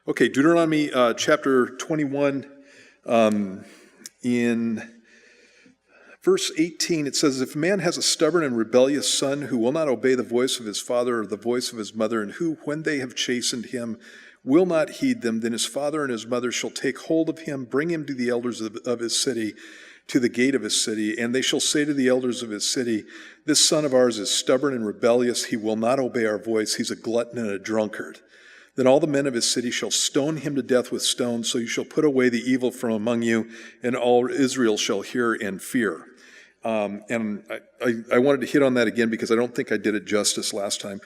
Okay, Deuteronomy chapter 21, in verse 18, it says, "If a man has a stubborn and rebellious son who will not obey the voice of his father or the voice of his mother, and who, when they have chastened him, will not heed them, then his father and his mother shall take hold of him, bring him to the elders of his city, to the gate of his city, and they shall say to the elders of his city, this son of ours is stubborn and rebellious, he will not obey our voice, he's a glutton and a drunkard. Then all the men of his city shall stone him to death with stones, so you shall put away the evil from among you, and all Israel shall hear and fear." And I wanted to hit on that again because I don't think I did it justice last time.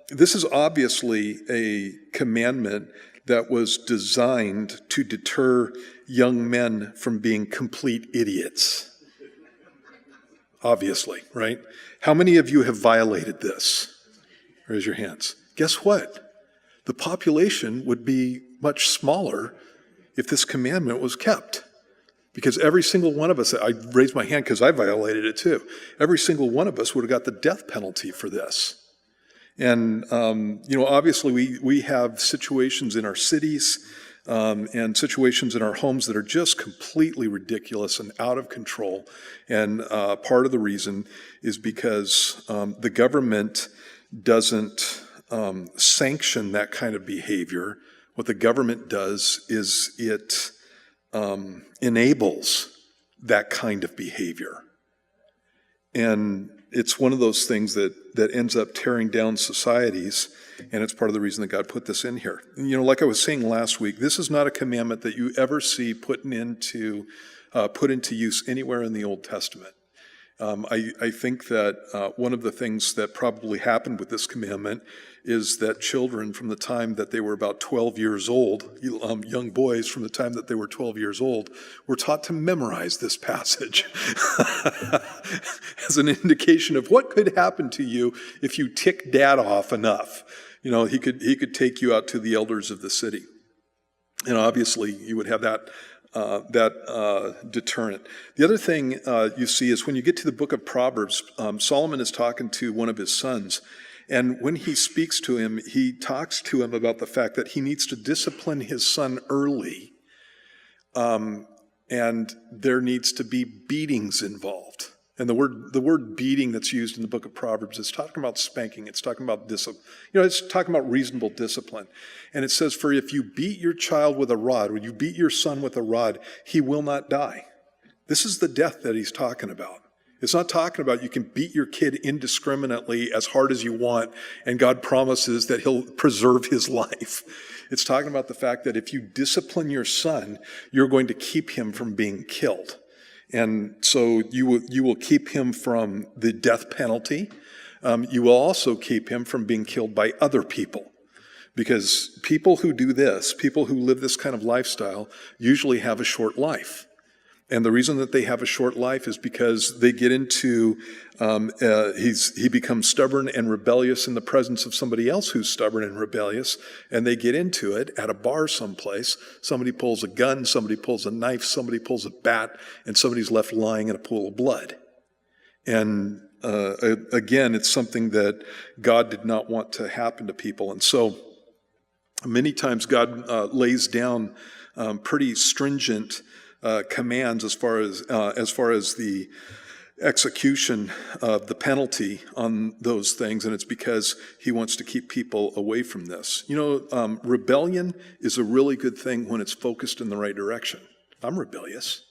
This is obviously a commandment that was designed to deter young men from being complete idiots. Obviously, right? How many of you have violated this? Raise your hands. Guess what? The population would be much smaller if this commandment was kept. Because every single one of us, I raised my hand because I violated it too. Every single one of us would have got the death penalty for this. And, obviously we have situations in our cities and situations in our homes that are just completely ridiculous and out of control. And part of the reason is because the government doesn't sanction that kind of behavior. What the government does is it enables that kind of behavior. And it's one of those things that ends up tearing down societies, and it's part of the reason that God put this in here. And, like I was saying last week, this is not a commandment that you ever see put into use anywhere in the Old Testament. I think that one of the things that probably happened with this commandment is that children from the time that they were about 12 years old, young boys from the time that they were 12 years old, were taught to memorize this passage as an indication of what could happen to you if you tick dad off enough. He could take you out to the elders of the city. And obviously you would have that deterrent. The other thing you see is when you get to the book of Proverbs, Solomon is talking to one of his sons, and when he speaks to him, he talks to him about the fact that he needs to discipline his son early, and there needs to be beatings involved. And the word beating that's used in the book of Proverbs is talking about spanking. It's talking about discipline. It's talking about reasonable discipline. And it says, for if you beat your child with a rod, when you beat your son with a rod, he will not die. This is the death that he's talking about. It's not talking about you can beat your kid indiscriminately as hard as you want, and God promises that he'll preserve his life. It's talking about the fact that if you discipline your son, you're going to keep him from being killed. And so you will keep him from the death penalty. You will also keep him from being killed by other people. Because people who do this, people who live this kind of lifestyle, usually have a short life. And the reason that they have a short life is because they get into, he becomes stubborn and rebellious in the presence of somebody else who's stubborn and rebellious, and they get into it at a bar someplace. Somebody pulls a gun, somebody pulls a knife, somebody pulls a bat, and somebody's left lying in a pool of blood. And again, it's something that God did not want to happen to people. And so many times God lays down pretty stringent commands as far as the execution of the penalty on those things, and it's because he wants to keep people away from this. Rebellion is a really good thing when it's focused in the right direction. I'm rebellious.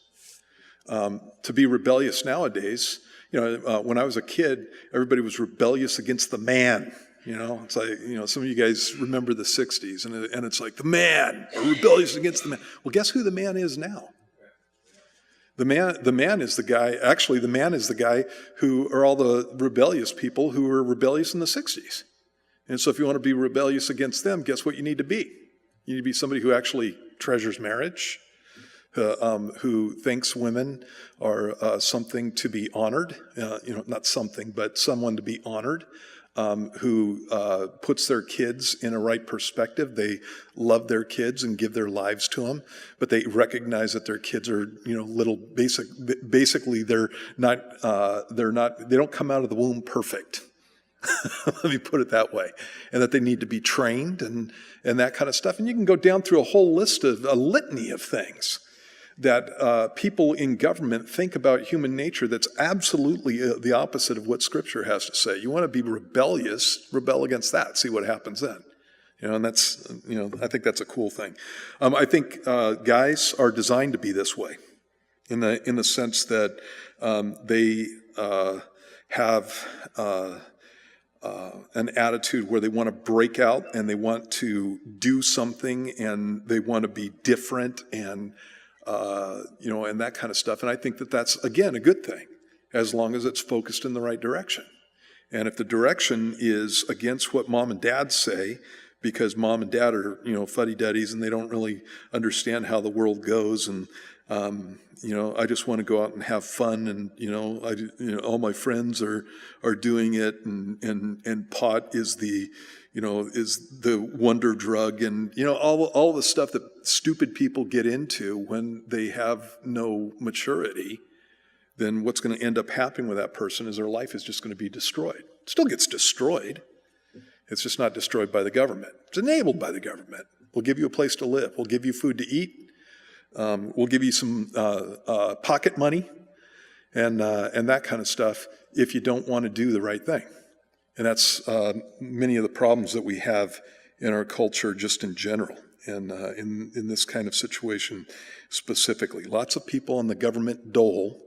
To be rebellious nowadays, when I was a kid, everybody was rebellious against the man. It's like, some of you guys remember the 60s, and it's like, the man, are rebellious against the man. Well, guess who the man is now? The man is the guy who are all the rebellious people who were rebellious in the 60s. And so if you want to be rebellious against them, guess what you need to be? You need to be somebody who actually treasures marriage, who thinks women are something to be honored, not something, but someone to be honored, who puts their kids in a right perspective. They love their kids and give their lives to them, but they recognize that their kids are, basically they don't come out of the womb perfect. Let me put it that way. And that they need to be trained and that kind of stuff. And you can go down through a whole list of a litany of things that people in government think about human nature that's absolutely the opposite of what Scripture has to say. You want to be rebellious, rebel against that, see what happens then. And that's, I think that's a cool thing. I think guys are designed to be this way in the sense that they have an attitude where they want to break out and they want to do something and they want to be different and that kind of stuff. And I think that that's, again, a good thing as long as it's focused in the right direction. And if the direction is against what mom and dad say, because mom and dad are, fuddy-duddies and they don't really understand how the world goes. And, I just want to go out and have fun. And, all my friends are doing it. And pot is the wonder drug. And, all the stuff that stupid people get into when they have no maturity. Then what's going to end up happening with that person is their life is just going to be destroyed. It still gets destroyed. It's just not destroyed by the government. It's enabled by the government. We'll give you a place to live. We'll give you food to eat. We'll give you some pocket money and that kind of stuff if you don't want to do the right thing. And that's many of the problems that we have in our culture just in general and in this kind of situation specifically. Lots of people on the government dole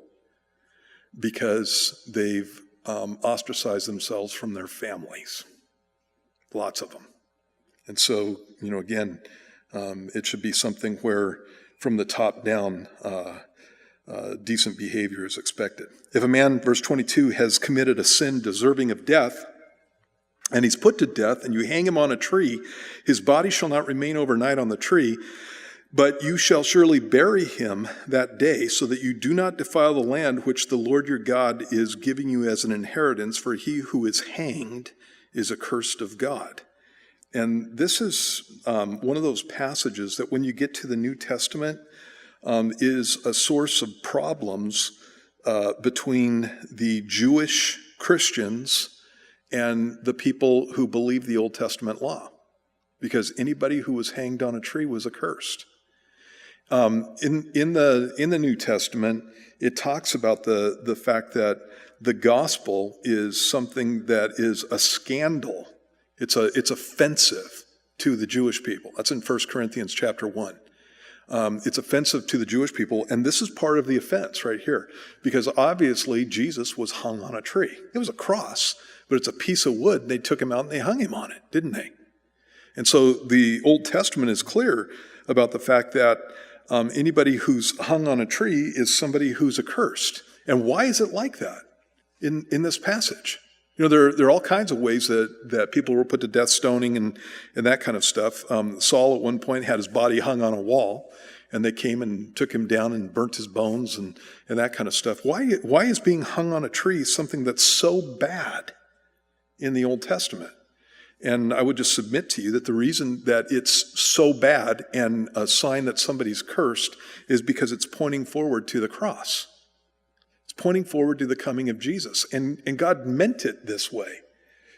because they've ostracized themselves from their families. Lots of them. And so, again, it should be something where from the top down, decent behavior is expected. If a man, verse 22, has committed a sin deserving of death, and he's put to death, and you hang him on a tree, his body shall not remain overnight on the tree, but you shall surely bury him that day, so that you do not defile the land which the Lord your God is giving you as an inheritance, for he who is hanged is accursed of God. And this is one of those passages that when you get to the New Testament is a source of problems between the Jewish Christians and the people who believe the Old Testament law, because anybody who was hanged on a tree was accursed. In the New Testament, it talks about the fact that the gospel is something that is a scandal. It's offensive to the Jewish people. That's in 1 Corinthians chapter 1. It's offensive to the Jewish people, and this is part of the offense right here, because obviously Jesus was hung on a tree. It was a cross, but it's a piece of wood. They took him out and they hung him on it, didn't they? And so the Old Testament is clear about the fact that anybody who's hung on a tree is somebody who's accursed. And why is it like that in this passage? There are all kinds of ways that people were put to death, stoning and that kind of stuff. Saul at one point had his body hung on a wall, and they came and took him down and burnt his bones and that kind of stuff. Why is being hung on a tree something that's so bad in the Old Testament? And I would just submit to you that the reason that it's so bad and a sign that somebody's cursed is because it's pointing forward to the cross. It's pointing forward to the coming of Jesus. And God meant it this way.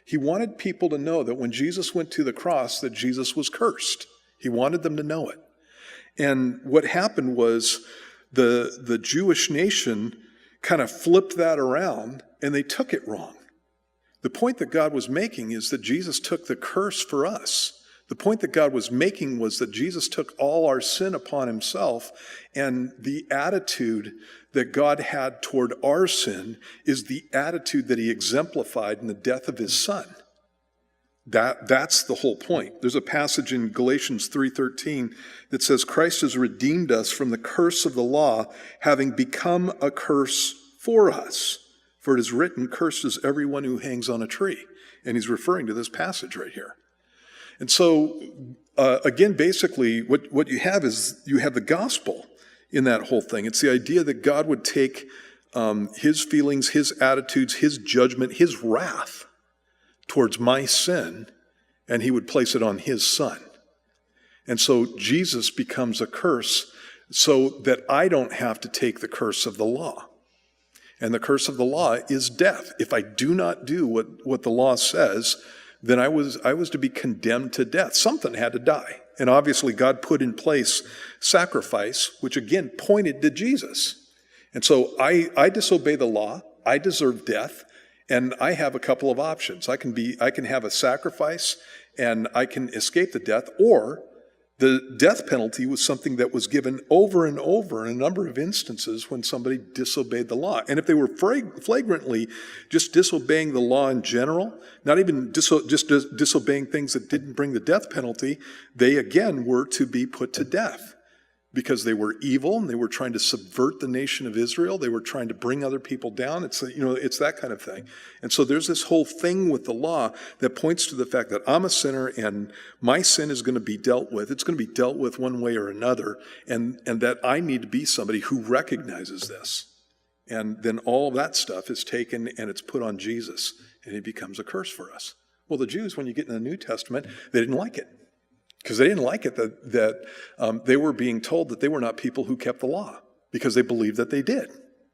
He wanted people to know that when Jesus went to the cross, that Jesus was cursed. He wanted them to know it. And what happened was the Jewish nation kind of flipped that around and they took it wrong. The point that God was making is that Jesus took the curse for us. The point that God was making was that Jesus took all our sin upon himself, and the attitude that God had toward our sin is the attitude that he exemplified in the death of his son. That's the whole point. There's a passage in Galatians 3:13 that says, Christ has redeemed us from the curse of the law, having become a curse for us. For it is written, cursed is everyone who hangs on a tree. And he's referring to this passage right here. And so, again, basically, what you have is you have the gospel in that whole thing. It's the idea that God would take his feelings, his attitudes, his judgment, his wrath towards my sin, and he would place it on his son. And so Jesus becomes a curse so that I don't have to take the curse of the law. And the curse of the law is death. If I do not do what the law says, then I was to be condemned to death. Something had to die. And obviously God put in place sacrifice, which again pointed to Jesus. And so I disobey the law, I deserve death, and I have a couple of options. I can have a sacrifice and I can escape the death, or the death penalty was something that was given over and over in a number of instances when somebody disobeyed the law. And if they were flagrantly just disobeying the law in general, not even disobeying things that didn't bring the death penalty, they again were to be put to death because they were evil and they were trying to subvert the nation of Israel. They were trying to bring other people down. It's that kind of thing. And so there's this whole thing with the law that points to the fact that I'm a sinner and my sin is going to be dealt with. It's going to be dealt with one way or another, and that I need to be somebody who recognizes this. And then all of that stuff is taken and it's put on Jesus, and it becomes a curse for us. Well, the Jews, when you get in the New Testament, they didn't like it. Because they didn't like it that they were being told that they were not people who kept the law, because they believed that they did.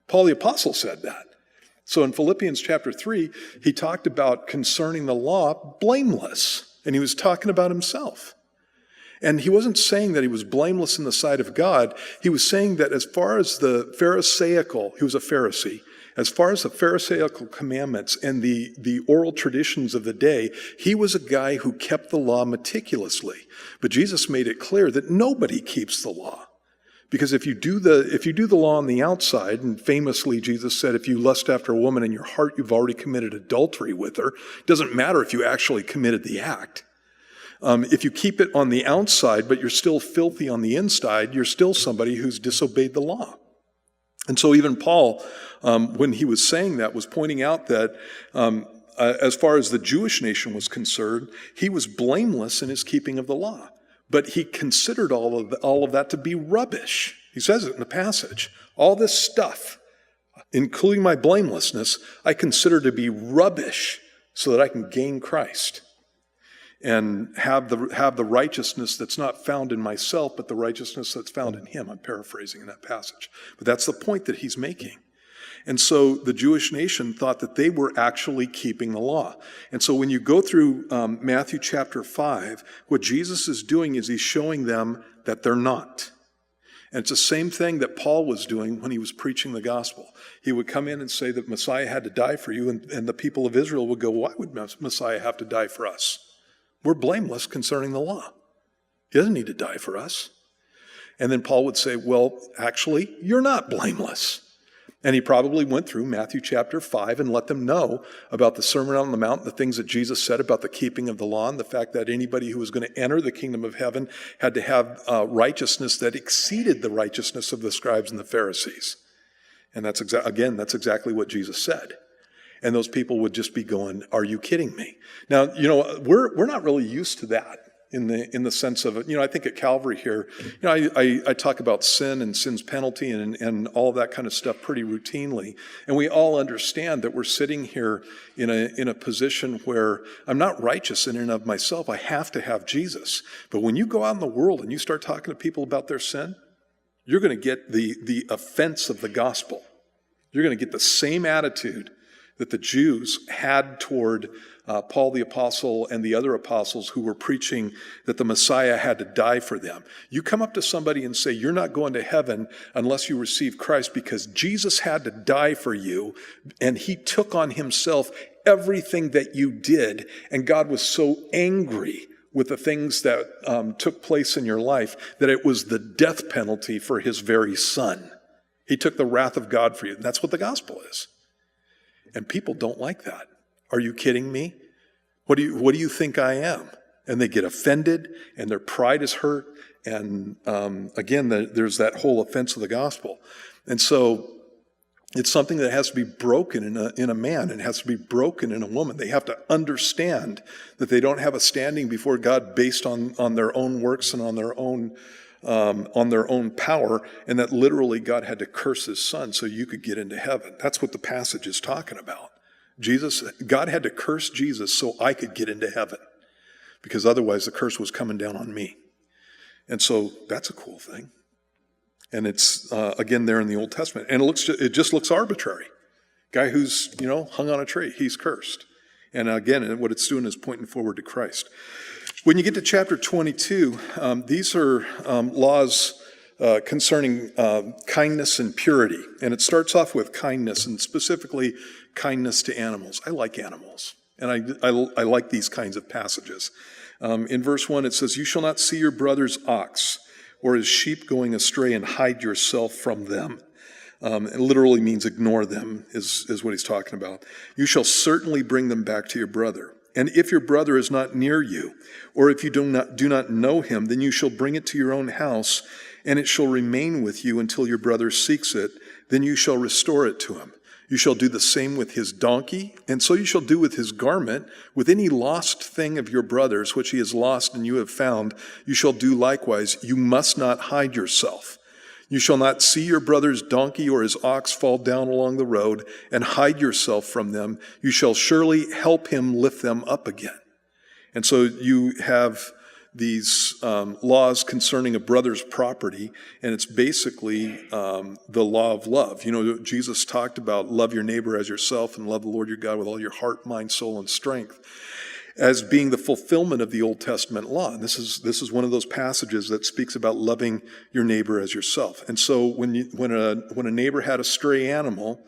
Paul the Apostle said that. So in Philippians chapter 3, he talked about concerning the law blameless, and he was talking about himself. And he wasn't saying that he was blameless in the sight of God. He was saying that as far as the Pharisaical, he was a Pharisee, as far as the Pharisaical commandments and the oral traditions of the day, he was a guy who kept the law meticulously. But Jesus made it clear that nobody keeps the law. Because if you do the law on the outside, and famously Jesus said, if you lust after a woman in your heart, you've already committed adultery with her. It doesn't matter if you actually committed the act. If you keep it on the outside, but you're still filthy on the inside, you're still somebody who's disobeyed the law. And so even Paul, when he was saying that, was pointing out that as far as the Jewish nation was concerned, he was blameless in his keeping of the law. But he considered all of that to be rubbish. He says it in the passage. All this stuff, including my blamelessness, I consider to be rubbish so that I can gain Christ and have the righteousness that's not found in myself, but the righteousness that's found in him. I'm paraphrasing in that passage. But that's the point that he's making. And so the Jewish nation thought that they were actually keeping the law. And so when you go through Matthew chapter 5, what Jesus is doing is he's showing them that they're not. And it's the same thing that Paul was doing when he was preaching the gospel. He would come in and say that Messiah had to die for you, and the people of Israel would go, why would Messiah have to die for us? We're blameless concerning the law. He doesn't need to die for us. And then Paul would say, well, actually, you're not blameless. And he probably went through Matthew chapter 5 and let them know about the Sermon on the Mount, the things that Jesus said about the keeping of the law, and the fact that anybody who was going to enter the kingdom of heaven had to have righteousness that exceeded the righteousness of the scribes and the Pharisees. And that's exactly what Jesus said. And those people would just be going, are you kidding me? Now, we're not really used to that in the sense of, I think at Calvary here, I talk about sin and sin's penalty and all of that kind of stuff pretty routinely. And we all understand that we're sitting here in a position where I'm not righteous in and of myself. I have to have Jesus. But when you go out in the world and you start talking to people about their sin, you're going to get the offense of the gospel. You're going to get the same attitude that the Jews had toward Paul the Apostle and the other apostles who were preaching that the Messiah had to die for them. You come up to somebody and say, you're not going to heaven unless you receive Christ because Jesus had to die for you, and he took on himself everything that you did, and God was so angry with the things that took place in your life that it was the death penalty for his very son. He took the wrath of God for you. And that's what the gospel is. And people don't like that. Are you kidding me? What do you think I am? And they get offended, and their pride is hurt. And again, there's that whole offense of the gospel. And so it's something that has to be broken in a man, and it has to be broken in a woman. They have to understand that they don't have a standing before God based on their own works and on their own power, and that literally God had to curse his son so you could get into heaven. That's what the passage is talking about. God had to curse Jesus so I could get into heaven, because otherwise the curse was coming down on me. And so that's a cool thing. And it's, again, there in the Old Testament. And it just looks arbitrary. Guy who's, hung on a tree, he's cursed. And again, what it's doing is pointing forward to Christ. When you get to chapter 22, these are laws concerning kindness and purity. And it starts off with kindness, and specifically kindness to animals. I like animals, and I like these kinds of passages. In verse 1, it says, "You shall not see your brother's ox or his sheep going astray and hide yourself from them." It literally means ignore them, is what he's talking about. "You shall certainly bring them back to your brother. And if your brother is not near you, or if you do not know him, then you shall bring it to your own house, and it shall remain with you until your brother seeks it. Then you shall restore it to him. You shall do the same with his donkey, and so you shall do with his garment. With any lost thing of your brother's, which he has lost and you have found, you shall do likewise. You must not hide yourself. You shall not see your brother's donkey or his ox fall down along the road and hide yourself from them. You shall surely help him lift them up again." And so you have these laws concerning a brother's property, and it's basically the law of love. Jesus talked about love your neighbor as yourself and love the Lord your God with all your heart, mind, soul, and strength, as being the fulfillment of the Old Testament law. And this is one of those passages that speaks about loving your neighbor as yourself. And so when a neighbor had a stray animal,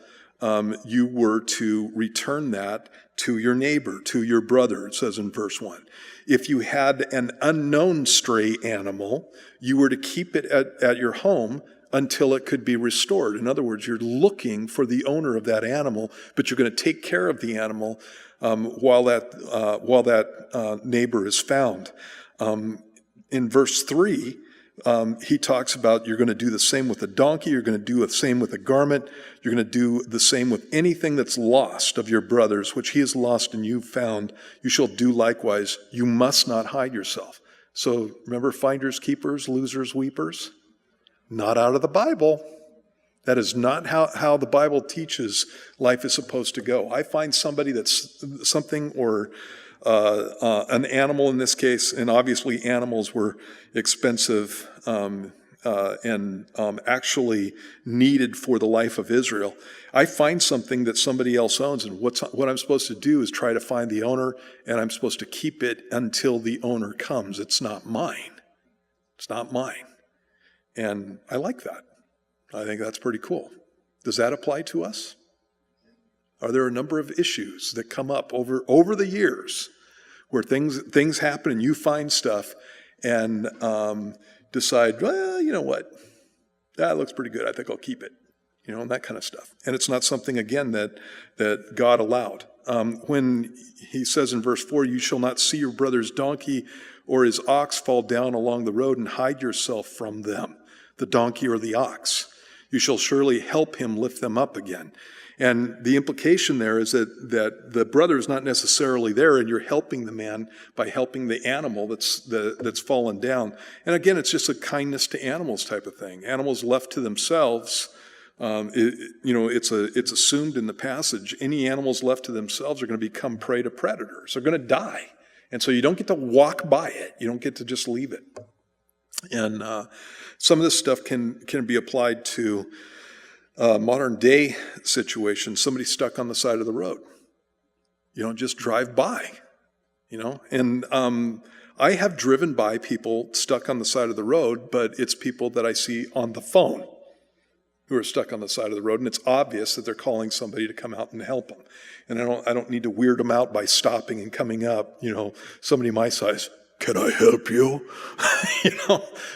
you were to return that to your neighbor, to your brother, it says in verse 1. If you had an unknown stray animal, you were to keep it at your home until it could be restored. In other words, you're looking for the owner of that animal, but you're going to take care of the animal while that neighbor is found. In verse 3, he talks about you're going to do the same with a donkey, you're going to do the same with a garment, you're going to do the same with anything that's lost of your brothers, which he has lost and you've found. You shall do likewise. You must not hide yourself. So remember, finders, keepers, losers, weepers? Not out of the Bible. That is not how the Bible teaches life is supposed to go. I find somebody that's something, or an animal in this case, and obviously animals were expensive and actually needed for the life of Israel. I find something that somebody else owns, and what I'm supposed to do is try to find the owner, and I'm supposed to keep it until the owner comes. It's not mine. It's not mine. And I like that. I think that's pretty cool. Does that apply to us? Are there a number of issues that come up over the years where things happen and you find stuff and decide, well, you know what? That looks pretty good. I think I'll keep it. And that kind of stuff. And it's not something, again, that God allowed. When he says in verse 4, "You shall not see your brother's donkey or his ox fall down along the road and hide yourself from them," the donkey or the ox. "You shall surely help him lift them up again." And the implication there is that the brother is not necessarily there, and you're helping the man by helping the animal that's fallen down. And again, it's just a kindness to animals type of thing. Animals left to themselves, it's assumed in the passage, any animals left to themselves are going to become prey to predators. They're going to die. And so you don't get to walk by it. You don't get to just leave it. And some of this stuff can be applied to modern day situations. Somebody stuck on the side of the road. You don't just drive by, And I have driven by people stuck on the side of the road, but it's people that I see on the phone who are stuck on the side of the road, and it's obvious that they're calling somebody to come out and help them. And I don't need to weird them out by stopping and coming up, somebody my size. "Can I help you?"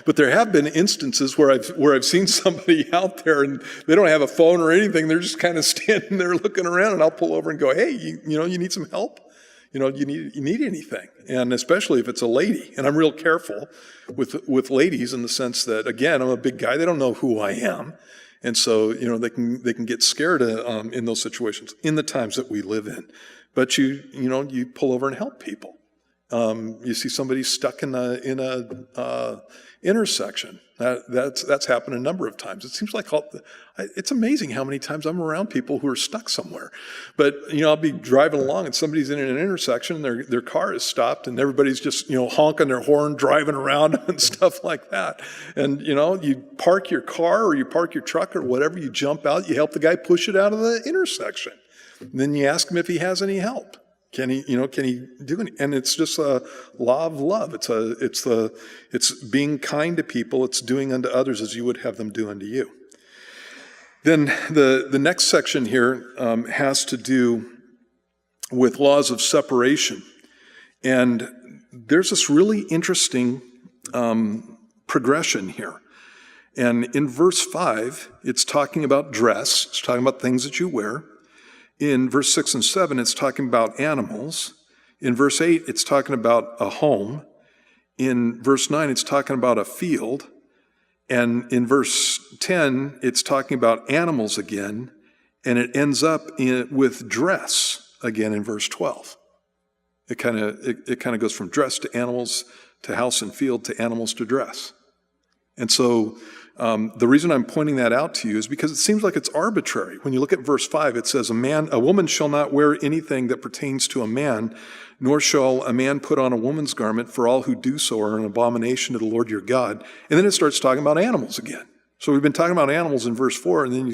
But there have been instances where I've seen somebody out there and they don't have a phone or anything. They're just kind of standing there looking around, and I'll pull over and go, "Hey, you need some help? You need anything?" And especially if it's a lady, and I'm real careful with ladies in the sense that, again, I'm a big guy. They don't know who I am, and so they can get scared in those situations in the times that we live in. But you pull over and help people. You see somebody stuck in a intersection. That's happened a number of times. It seems like it's amazing how many times I'm around people who are stuck somewhere. But I'll be driving along and somebody's in an intersection, and their car is stopped, and everybody's just honking their horn, driving around and stuff like that. And you park your car or you park your truck or whatever, you jump out, you help the guy push it out of the intersection. And then you ask him if he has any help. Can he do it? And it's just a law of love. It's being kind to people. It's doing unto others as you would have them do unto you. Then the next section here has to do with laws of separation. And there's this really interesting progression here. And in verse 5, it's talking about dress. It's talking about things that you wear. In verse 6 and 7, it's talking about animals. In verse 8, it's talking about a home. In verse 9, it's talking about a field. And in verse 10, it's talking about animals again. And it ends up with dress again in verse 12. It kind of goes from dress to animals to house and field to animals to dress. And so the reason I'm pointing that out to you is because it seems like it's arbitrary. When you look at verse 5, it says, a woman shall not wear anything that pertains to a man, nor shall a man put on a woman's garment, for all who do so are an abomination to the Lord your God. And then it starts talking about animals again. So we've been talking about animals in verse 4, and then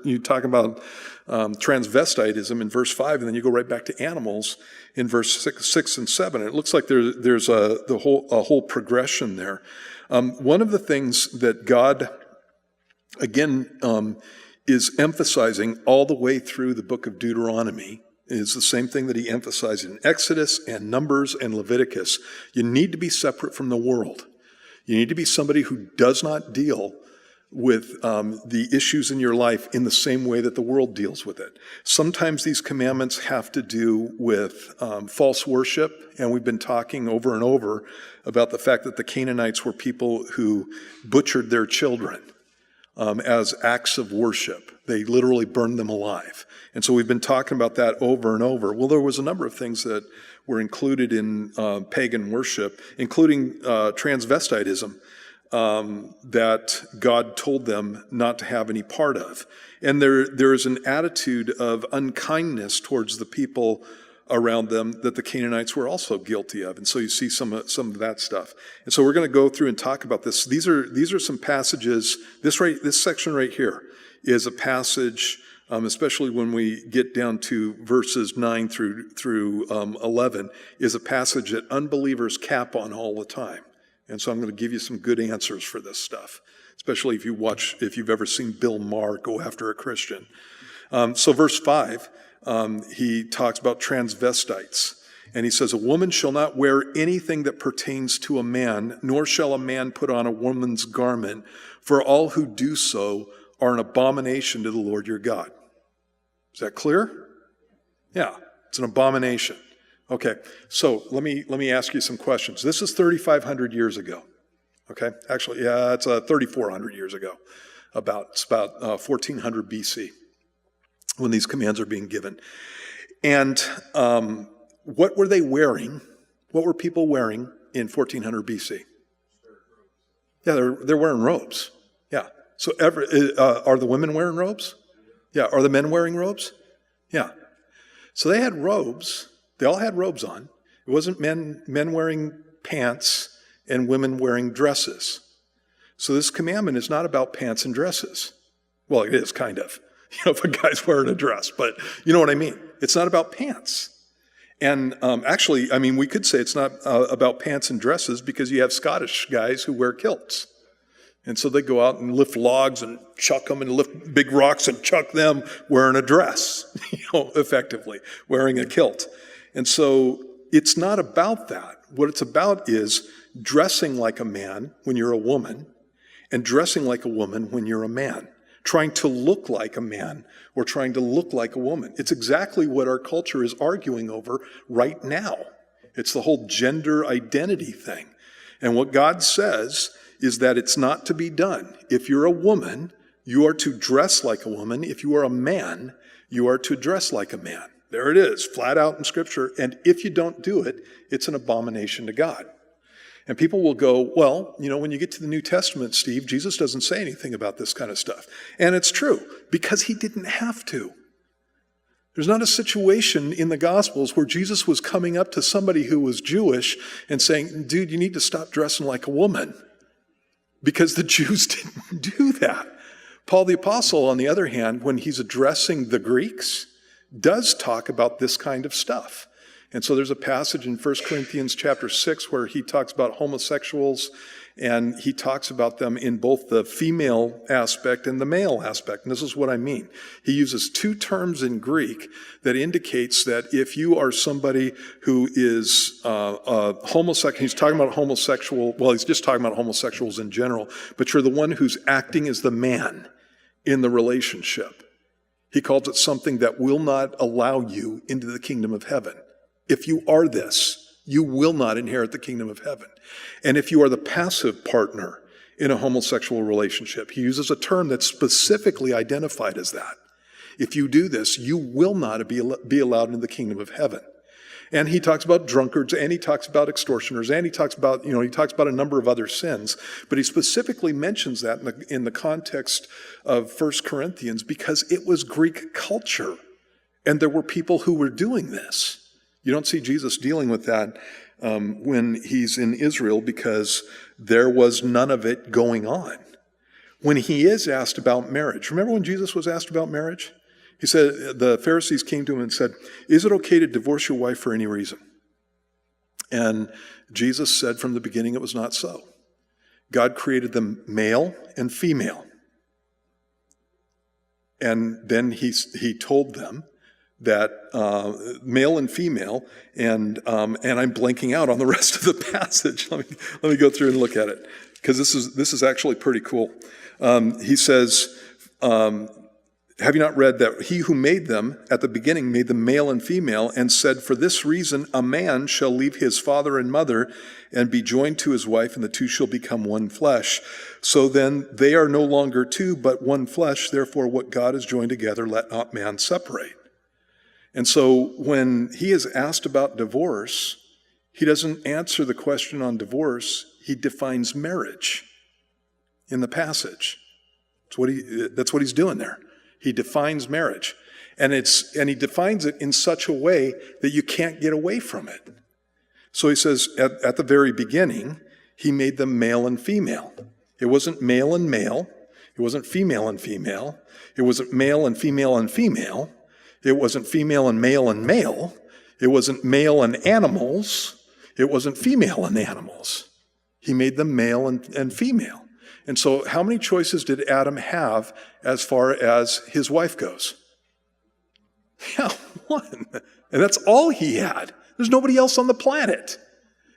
you talk about transvestitism in verse 5, and then you go right back to animals in verse 6 and 7. And it looks like there's a whole progression there. One of the things that God, again, is emphasizing all the way through the book of Deuteronomy is the same thing that he emphasized in Exodus and Numbers and Leviticus. You need to be separate from the world. You need to be somebody who does not deal with the issues in your life in the same way that the world deals with it. Sometimes these commandments have to do with false worship, and we've been talking over and over about the fact that the Canaanites were people who butchered their children as acts of worship. They literally burned them alive. And so we've been talking about that over and over. Well, there was a number of things that were included in pagan worship, including transvestitism, that God told them not to have any part of. And there is an attitude of unkindness towards the people around them that the Canaanites were also guilty of. And so you see some of that stuff. And so we're going to go through and talk about this. These are some passages. This section right here is a passage, especially when we get down to verses 9 through 11, is a passage that unbelievers cap on all the time. And so I'm going to give you some good answers for this stuff, especially if you've ever seen Bill Maher go after a Christian. So verse 5, he talks about transvestites. And he says, a woman shall not wear anything that pertains to a man, nor shall a man put on a woman's garment, for all who do so are an abomination to the Lord your God. Is that clear? Yeah, it's an abomination. Okay, so let me ask you some questions. This is 3,500 years ago. Okay, actually, yeah, it's 3,400 years ago. It's about 1400 BC when these commands are being given. And what were they wearing? What were people wearing in 1400 BC? Yeah, they're wearing robes. Yeah. So are the women wearing robes? Yeah. Are the men wearing robes? Yeah. So they had robes. They all had robes on. It wasn't men wearing pants and women wearing dresses. So this commandment is not about pants and dresses. Well, it is kind of. If a guy's wearing a dress, but you know what I mean. It's not about pants. And actually, I mean, we could say it's not about pants and dresses because you have Scottish guys who wear kilts. And so they go out and lift logs and chuck them and lift big rocks and chuck them wearing a dress, effectively, wearing a kilt. And so it's not about that. What it's about is dressing like a man when you're a woman and dressing like a woman when you're a man. Trying to look like a man or trying to look like a woman. It's exactly what our culture is arguing over right now. It's the whole gender identity thing. And what God says is that it's not to be done. If you're a woman, you are to dress like a woman. If you are a man, you are to dress like a man. There it is, flat out in Scripture. And if you don't do it, it's an abomination to God. And people will go, well, when you get to the New Testament, Steve, Jesus doesn't say anything about this kind of stuff. And it's true, because he didn't have to. There's not a situation in the Gospels where Jesus was coming up to somebody who was Jewish and saying, dude, you need to stop dressing like a woman. Because the Jews didn't do that. Paul the Apostle, on the other hand, when he's addressing the Greeks, does talk about this kind of stuff. And so there's a passage in 1 Corinthians chapter 6 where he talks about homosexuals, and he talks about them in both the female aspect and the male aspect. And this is what I mean. He uses two terms in Greek that indicates that if you are somebody who is homosexual, he's talking about homosexual, well, he's just talking about homosexuals in general, but you're the one who's acting as the man in the relationship. He calls it something that will not allow you into the kingdom of heaven. If you are this, you will not inherit the kingdom of heaven. And if you are the passive partner in a homosexual relationship, he uses a term that's specifically identified as that. If you do this, you will not be allowed into the kingdom of heaven. And he talks about drunkards, and he talks about extortioners, and he talks about a number of other sins. But he specifically mentions that in the context of 1 Corinthians because it was Greek culture. And there were people who were doing this. You don't see Jesus dealing with that when he's in Israel because there was none of it going on. When he is asked about marriage, remember when Jesus was asked about marriage? He said, the Pharisees came to him and said, "Is it okay to divorce your wife for any reason?" And Jesus said from the beginning it was not so. God created them male and female. And then he told them that male and female, and I'm blanking out on the rest of the passage. Let me go through and look at it, because this is actually pretty cool. He says, "Have you not read that he who made them at the beginning made them male and female, and said, for this reason a man shall leave his father and mother and be joined to his wife, and the two shall become one flesh. So then they are no longer two, but one flesh. Therefore what God has joined together, let not man separate." And so when he is asked about divorce, he doesn't answer the question on divorce. He defines marriage in the passage. That's what he's doing there. He defines marriage. And he defines it in such a way that you can't get away from it. So he says at the very beginning, he made them male and female. It wasn't male and male. It wasn't female and female. It wasn't male and female and female. It wasn't female and male and male. It wasn't male and animals. It wasn't female and animals. He made them male and female. And so how many choices did Adam have as far as his wife goes? Yeah, one. And that's all he had. There's nobody else on the planet.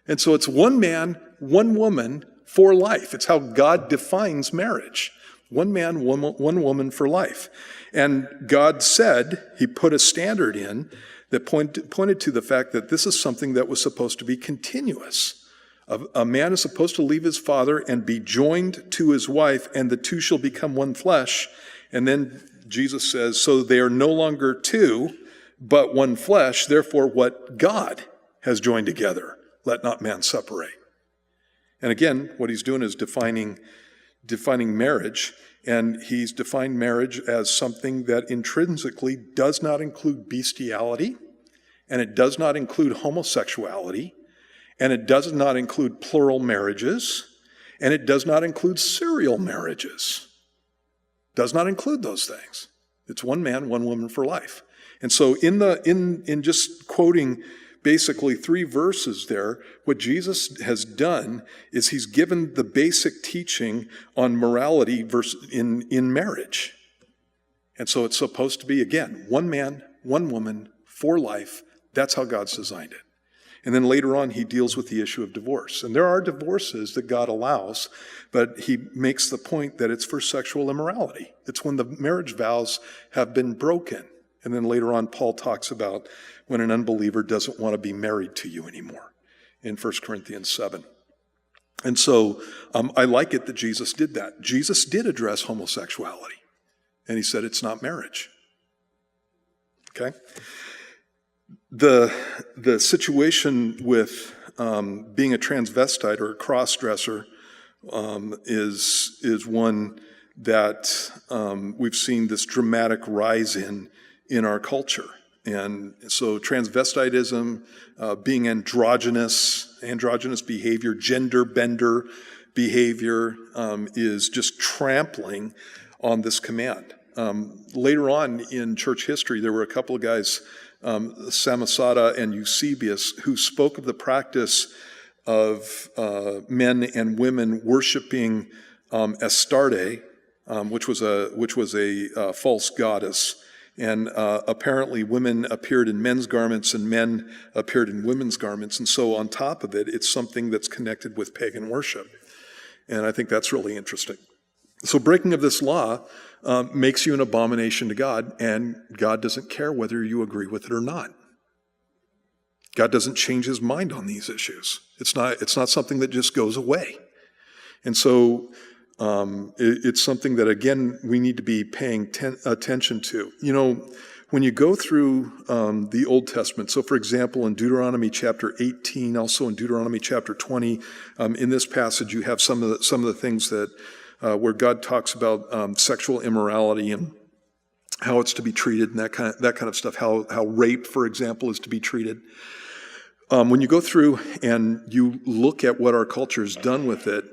And so it's one man, one woman for life. It's how God defines marriage. One man, one woman for life. And God said, he put a standard in that pointed to the fact that this is something that was supposed to be continuous. A man is supposed to leave his father and be joined to his wife, and the two shall become one flesh. And then Jesus says, so they are no longer two, but one flesh. Therefore, what God has joined together, let not man separate. And again, what he's doing is defining marriage, and he's defined marriage as something that intrinsically does not include bestiality, and it does not include homosexuality, and it does not include plural marriages, and it does not include serial marriages. Does not include those things. It's one man, one woman for life. And so in just quoting basically 3 verses there, what Jesus has done is he's given the basic teaching on morality in marriage. And so it's supposed to be, again, one man, one woman for life. That's how God's designed it. And then later on, he deals with the issue of divorce. And there are divorces that God allows, but he makes the point that it's for sexual immorality. It's when the marriage vows have been broken. And then later on, Paul talks about when an unbeliever doesn't want to be married to you anymore in 1 Corinthians 7. And so I like it that Jesus did that. Jesus did address homosexuality. And he said it's not marriage. Okay? The situation with being a transvestite or a cross-dresser is one that we've seen this dramatic rise in our culture. And so transvestitism, being androgynous behavior, gender bender behavior is just trampling on this command. later on in church history, there were a couple of guys, Samosata and Eusebius, who spoke of the practice of men and women worshiping Astarte, which was a false goddess. And apparently women appeared in men's garments and men appeared in women's garments. And so on top of it, it's something that's connected with pagan worship. And I think that's really interesting. So breaking of this law makes you an abomination to God, and God doesn't care whether you agree with it or not. God doesn't change his mind on these issues. It's not something that just goes away. And so it's something that, again, we need to be paying attention to. You know, when you go through the Old Testament, so for example, in Deuteronomy chapter 18, also in Deuteronomy chapter 20, in this passage you have some of the things that where God talks about sexual immorality and how it's to be treated and that kind of stuff. How rape, for example, is to be treated. When you go through and you look at what our culture has done with it,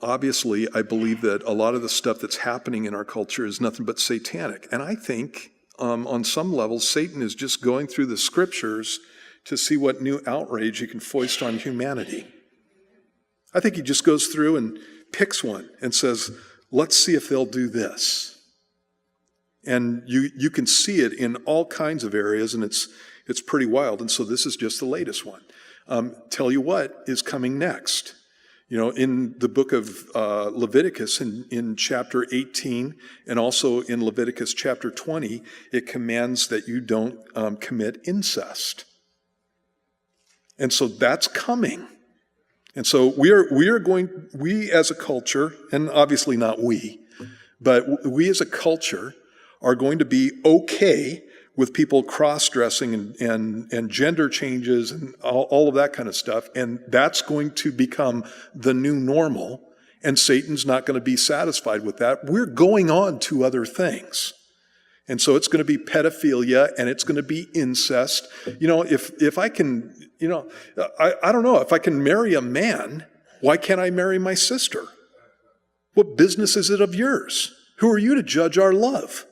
obviously, I believe that a lot of the stuff that's happening in our culture is nothing but satanic. And I think, on some level, Satan is just going through the scriptures to see what new outrage he can foist on humanity. I think he just goes through and picks one and says, let's see if they'll do this. And you can see it in all kinds of areas, and it's pretty wild. And so this is just the latest one. Tell you what is coming next. You know, in the book of Leviticus, in chapter 18, and also in Leviticus chapter 20, it commands that you don't commit incest. And so that's coming. And so we as a culture, and obviously not we, but we as a culture are going to be okay with people cross-dressing and gender changes and all of that kind of stuff. And that's going to become the new normal. And Satan's not going to be satisfied with that. We're going on to other things. And so it's going to be pedophilia and it's going to be incest. You know, if I can, you know, I don't know, if I can marry a man, why can't I marry my sister? What business is it of yours? Who are you to judge our love?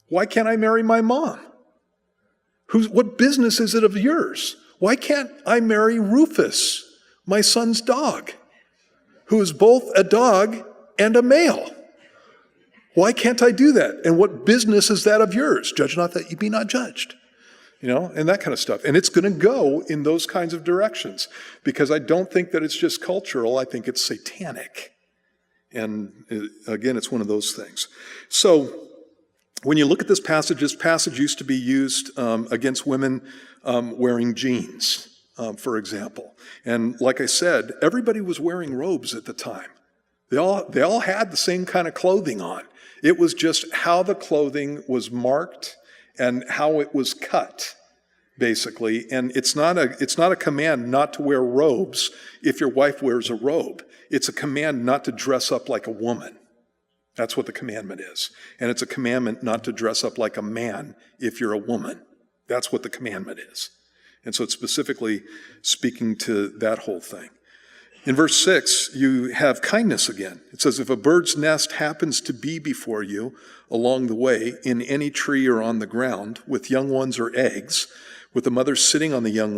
Why can't I marry my mom? What business is it of yours? Why can't I marry Rufus, my son's dog, who is both a dog and a male? Why can't I do that? And what business is that of yours? Judge not that you be not judged. You know, and that kind of stuff. And it's going to go in those kinds of directions because I don't think that it's just cultural. I think it's satanic. And again, it's one of those things. So when you look at this passage used to be used against women wearing jeans, for example. And like I said, everybody was wearing robes at the time. They all had the same kind of clothing on. It was just how the clothing was marked and how it was cut, basically. And it's not a command not to wear robes if your wife wears a robe. It's a command not to dress up like a woman. That's what the commandment is. And it's a commandment not to dress up like a man if you're a woman. That's what the commandment is. And so it's specifically speaking to that whole thing. In verse 6, you have kindness again. It says, if a bird's nest happens to be before you along the way, in any tree or on the ground, with young ones or eggs, with the mother sitting on the young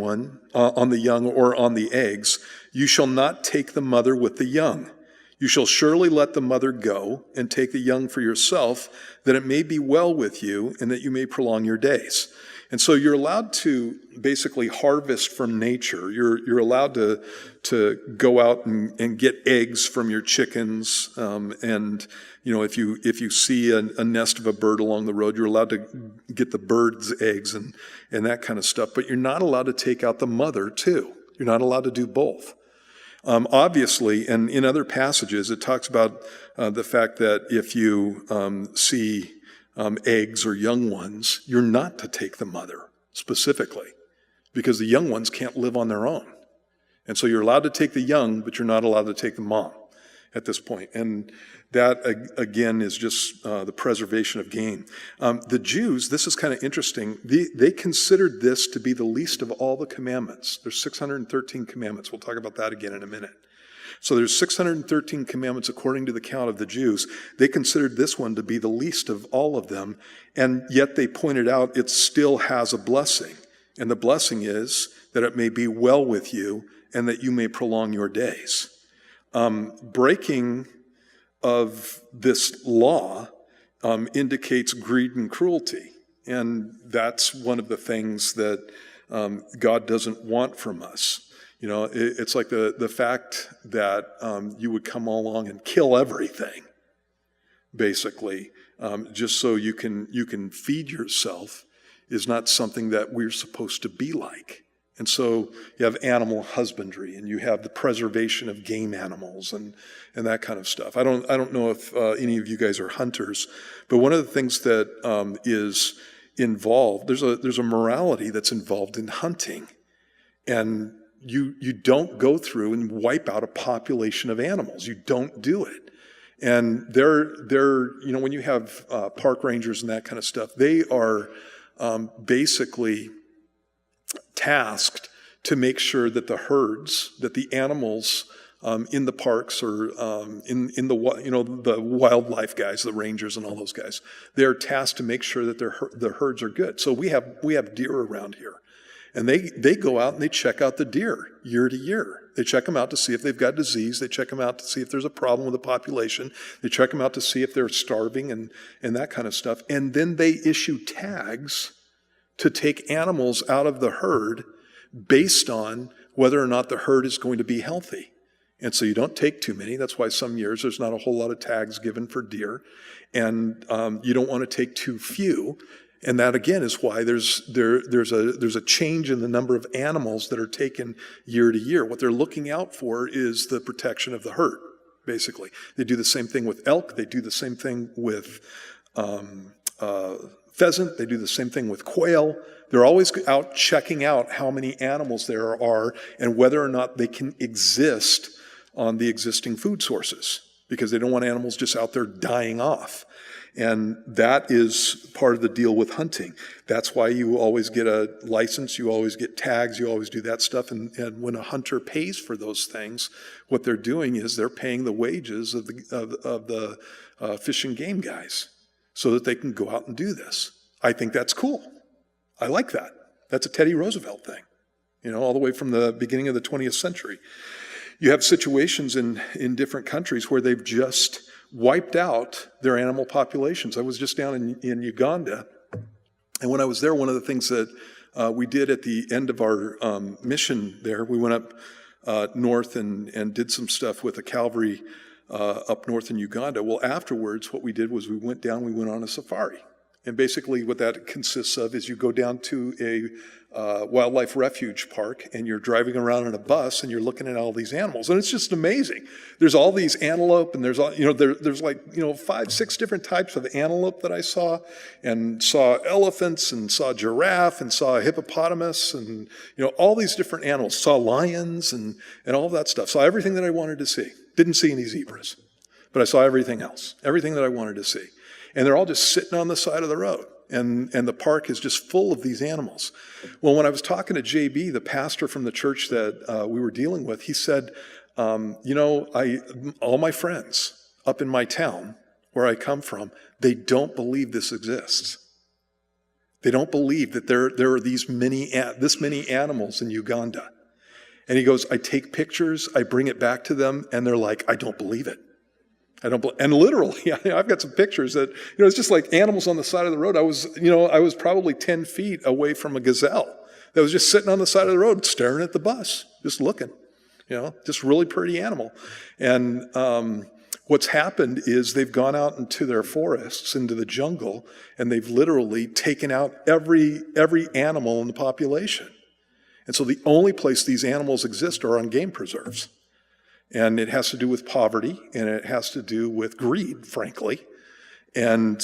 or on the eggs, you shall not take the mother with the young. You shall surely let the mother go and take the young for yourself, that it may be well with you and that you may prolong your days. And so you're allowed to basically harvest from nature. You're allowed to go out and get eggs from your chickens. And you know, if you see a nest of a bird along the road, you're allowed to get the bird's eggs and that kind of stuff. But you're not allowed to take out the mother too. You're not allowed to do both. Obviously, and in other passages, it talks about the fact that if you see eggs or young ones, you're not to take the mother specifically, because the young ones can't live on their own. And so you're allowed to take the young, but you're not allowed to take the mom. at this point. And that, again, is just the preservation of game. The Jews, this is kind of interesting, they considered this to be the least of all the commandments. There's 613 commandments. We'll talk about that again in a minute. So there's 613 commandments according to the count of the Jews. They considered this one to be the least of all of them, and yet they pointed out it still has a blessing. And the blessing is that it may be well with you and that you may prolong your days. Breaking of this law indicates greed and cruelty. And that's one of the things that God doesn't want from us. You know, it's like the fact that you would come along and kill everything, basically, just so you can feed yourself, is not something that we're supposed to be like. And so you have animal husbandry, and you have the preservation of game animals and that kind of stuff. I don't know if any of you guys are hunters, but one of the things that is involved, there's a morality that's involved in hunting, and you don't go through and wipe out a population of animals. You don't do it. And they're you know, when you have park rangers and that kind of stuff, they are basically tasked to make sure that the herds, that the animals in the parks or in the, you know, the wildlife guys, the rangers and all those guys, they're tasked to make sure that their herds are good. So we have deer around here. And they go out and they check out the deer year to year. They check them out to see if they've got disease. They check them out to see if there's a problem with the population. They check them out to see if they're starving and that kind of stuff. And then they issue tags to take animals out of the herd based on whether or not the herd is going to be healthy. And so you don't take too many. That's why some years there's not a whole lot of tags given for deer. And you don't want to take too few. And that, again, is why there's a change in the number of animals that are taken year to year. What they're looking out for is the protection of the herd, basically. They do the same thing with elk. They do the same thing with pheasant. They do the same thing with quail. They're always out checking out how many animals there are and whether or not they can exist on the existing food sources, because they don't want animals just out there dying off. And that is part of the deal with hunting. That's why you always get a license, you always get tags, you always do that stuff. And when a hunter pays for those things, what they're doing is they're paying the wages of the fish and game guys so that they can go out and do this. I think that's cool. I like that. That's a Teddy Roosevelt thing, you know, all the way from the beginning of the 20th century. You have situations in different countries where they've just wiped out their animal populations. I was just down in Uganda, and when I was there, one of the things that we did at the end of our mission there, we went up north and did some stuff with the Calvary up north in Uganda. Well, afterwards, what we did was we went on a safari. And basically what that consists of is you go down to a wildlife refuge park and you're driving around in a bus and you're looking at all these animals. And it's just amazing. There's all these antelope and there's all, you know, there's like, you know, 5, 6 different types of antelope that I saw, and saw elephants and saw giraffe and saw a hippopotamus and, you know, all these different animals. Saw lions and all that stuff. Saw everything that I wanted to see. Didn't see any zebras, but I saw everything else, everything that I wanted to see. And they're all just sitting on the side of the road. And the park is just full of these animals. Well, when I was talking to JB, the pastor from the church that we were dealing with, he said, you know, all my friends up in my town where I come from, they don't believe this exists. They don't believe that there are this many animals in Uganda. And he goes, I take pictures, I bring it back to them, and they're like, I don't believe it. And literally, I've got some pictures that, you know, it's just like animals on the side of the road. I was probably 10 feet away from a gazelle that was just sitting on the side of the road, staring at the bus, just looking, you know, just really pretty animal. And what's happened is they've gone out into their forests, into the jungle, and they've literally taken out every animal in the population. And so the only place these animals exist are on game preserves. And it has to do with poverty, and it has to do with greed, frankly. And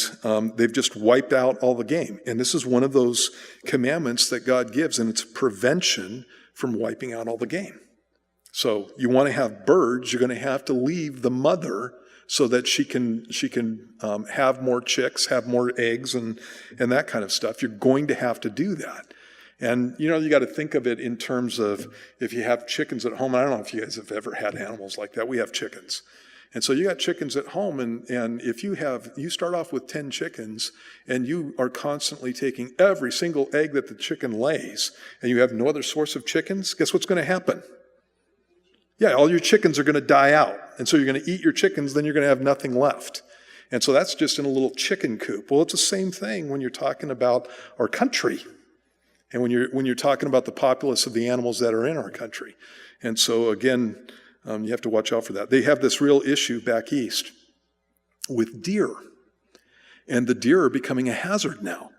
they've just wiped out all the game. And this is one of those commandments that God gives, and it's prevention from wiping out all the game. So you want to have birds, you're going to have to leave the mother so that she can have more chicks, have more eggs, and that kind of stuff. You're going to have to do that. And, you got to think of it in terms of if you have chickens at home. I don't know if you guys have ever had animals like that. We have chickens. And so you got chickens at home, and if you start off with 10 chickens, and you are constantly taking every single egg that the chicken lays, and you have no other source of chickens, guess what's going to happen? Yeah, all your chickens are going to die out. And so you're going to eat your chickens, then you're going to have nothing left. And so that's just in a little chicken coop. Well, it's the same thing when you're talking about our country, and when you're talking about the populace of the animals that are in our country. And so again, you have to watch out for that. They have this real issue back east with deer. And the deer are becoming a hazard now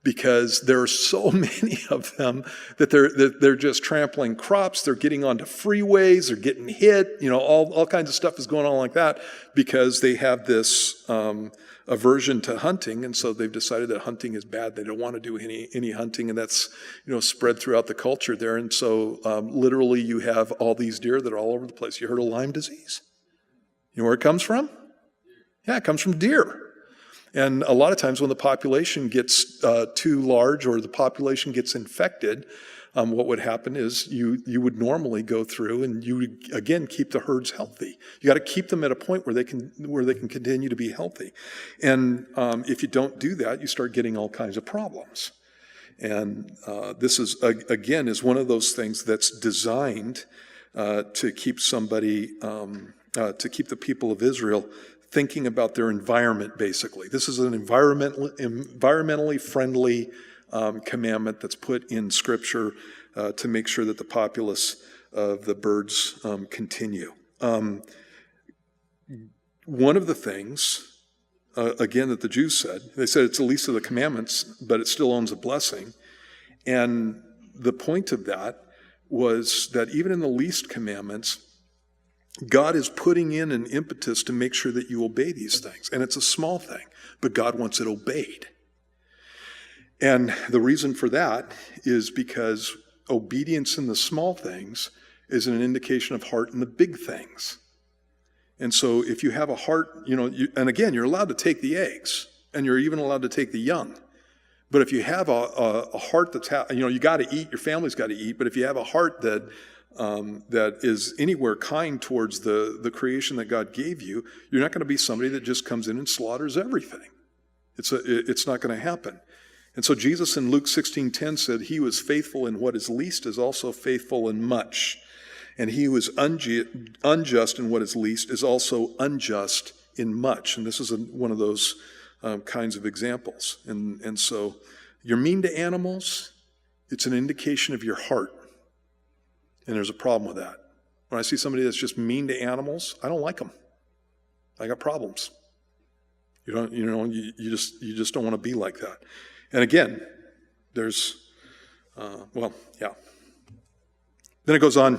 because there are so many of them that they're just trampling crops. They're getting onto freeways. They're getting hit. All kinds of stuff is going on like that because they have this aversion to hunting. And so they've decided that hunting is bad. They don't want to do any hunting. And that's, spread throughout the culture there. And so literally you have all these deer that are all over the place. You heard of Lyme disease? You know where it comes from? Yeah, it comes from deer. And a lot of times when the population gets too large or the population gets infected, what would happen is you would normally go through and you would, again, keep the herds healthy. You got to keep them at a point where they can continue to be healthy. And if you don't do that, you start getting all kinds of problems. And this is, again, is one of those things that's designed to keep somebody, to keep the people of Israel thinking about their environment, basically. This is an environmentally friendly commandment that's put in Scripture to make sure that the populace of the birds continue. One of the things, again, that the Jews said, they said it's the least of the commandments, but it still owns a blessing. And the point of that was that even in the least commandments, God is putting in an impetus to make sure that you obey these things. And it's a small thing, but God wants it obeyed. And the reason for that is because obedience in the small things is an indication of heart in the big things. And so if you have a heart, and again, you're allowed to take the eggs, and you're even allowed to take the young. But if you have a heart that's, you got to eat, your family's got to eat, but if you have a heart that is anywhere kind towards the creation that God gave you, you're not going to be somebody that just comes in and slaughters everything. It's not going to happen. And so Jesus in Luke 16:10 said, "He who is faithful in what is least is also faithful in much. And he who is unjust in what is least is also unjust in much." And this is one of those kinds of examples. And so you're mean to animals, it's an indication of your heart. And there's a problem with that. When I see somebody that's just mean to animals, I don't like them. I got problems. You just don't want to be like that. And again, there's, Then it goes on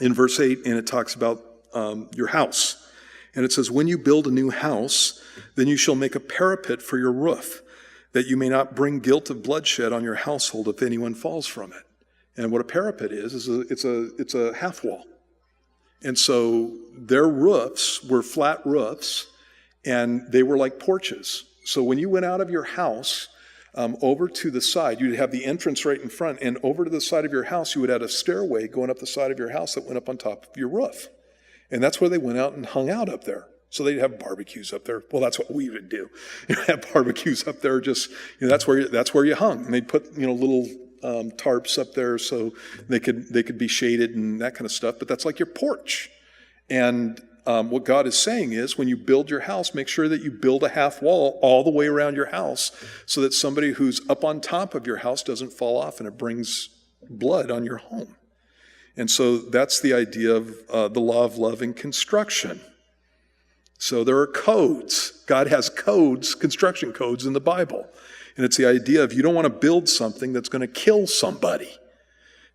in verse 8, and it talks about your house. And it says, "When you build a new house, then you shall make a parapet for your roof, that you may not bring guilt of bloodshed on your household if anyone falls from it." And what a parapet is it's a half wall. And so their roofs were flat roofs, and they were like porches. So when you went out of your house over to the side, you'd have the entrance right in front, and over to the side of your house, you would have a stairway going up the side of your house that went up on top of your roof. And that's where they went out and hung out up there. So they'd have barbecues up there. Well, that's what we would do. Have barbecues up there. Just that's where you hung. And they'd put little tarps up there so they could be shaded and that kind of stuff. But that's like your porch. And what God is saying is, when you build your house, make sure that you build a half wall all the way around your house, so that somebody who's up on top of your house doesn't fall off and it brings blood on your home. And so that's the idea of the law of love in construction. So there are codes. God has codes, construction codes in the Bible. And it's the idea of you don't want to build something that's going to kill somebody.